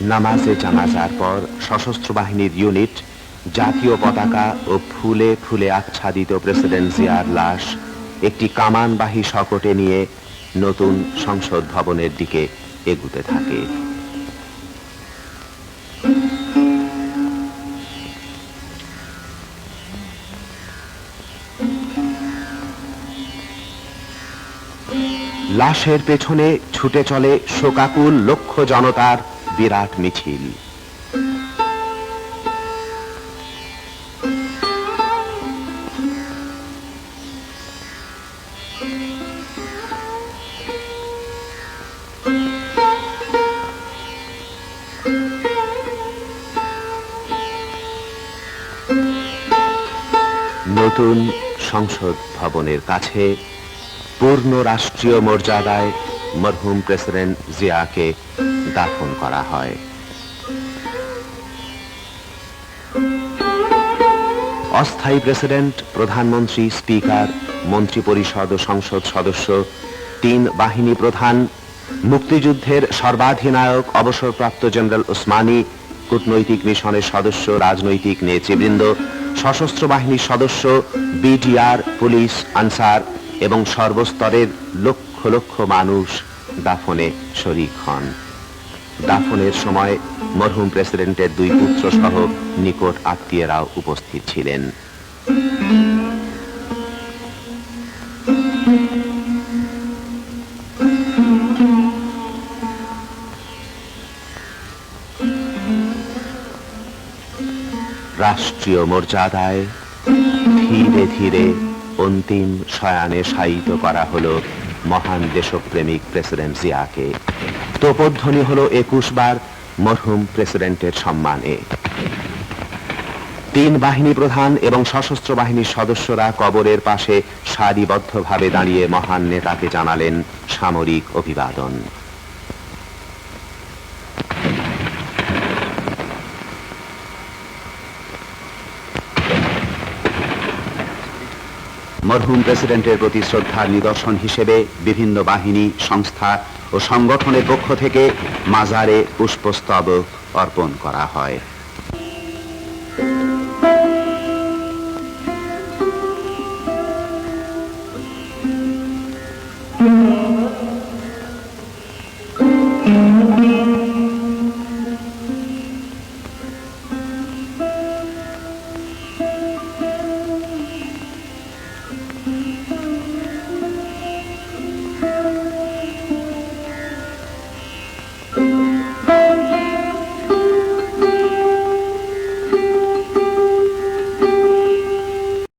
নামাজে জানাজার পর সশস্ত্র বাহিনীর ইউনিট জাতীয় পতাকা ও ফুলে ফুলে আচ্ছাদিত প্রেসিডেন্ট জিয়ার লাশ একটি কামানবাহী শকটে নিয়ে নতুন সংসদ ভবনের দিকে এগুতে থাকে। লাশের পেছনে ছুটে চলে শোকাকুল লক্ষ জনতার বিরাট মিছিল। নতুন সংসদ ভবনের কাছে পূর্ণ রাষ্ট্রীয় মর্যাদায় মরহুম প্রেসিডেন্ট জিয়াকে দাফন করা হয়। অস্থায়ী প্রেসিডেন্ট, প্রধানমন্ত্রী, স্পিকার, মন্ত্রিপরিষদ ও সংসদ সদস্য, 3 বাহিনী প্রধান, মুক্তিযুদ্ধের সর্বাধিনায়ক অবসরপ্রাপ্ত জেনারেল ওসমানী, কূটনৈতিক মিশনের সদস্য, রাজনৈতিক নেতৃবৃন্দ, সশস্ত্র বাহিনীর সদস্য, বিডিআর, পুলিশ, আনসার এবং সর্বস্তরের লক্ষ লক্ষ মানুষ দাফনে শরীক হন। দাফনের সময় মরহুম প্রেসিডেন্টের 2 পুত্র সহ নিকট আত্মীয়রাও উপস্থিত ছিলেন। রাষ্ট্রীয় মর্যাদায় ধীরে ধীরে অন্তিম শয়ানে শায়িত করা হলো মহান দেশপ্রেমিক প্রেসিডেন্ট জিয়াকে। তোপধ্বনি হলো 21 বার মরহুম প্রেসিডেন্টের সম্মানে। 3 বাহিনী প্রধান এবং সশস্ত্র বাহিনীর সদস্যরা কবরের পাশে সারিবদ্ধভাবে দাঁড়িয়ে মহান নেতাকে জানালেন সামরিক অভিবাদন। মরহুম প্রেসিডেন্টের প্রতি শ্রদ্ধার নিদর্শন হিসেবে বিভিন্ন বাহিনী, সংস্থা ও সংগঠনের পক্ষ থেকে মাজারে পুষ্পস্তবক অর্পণ করা হয়।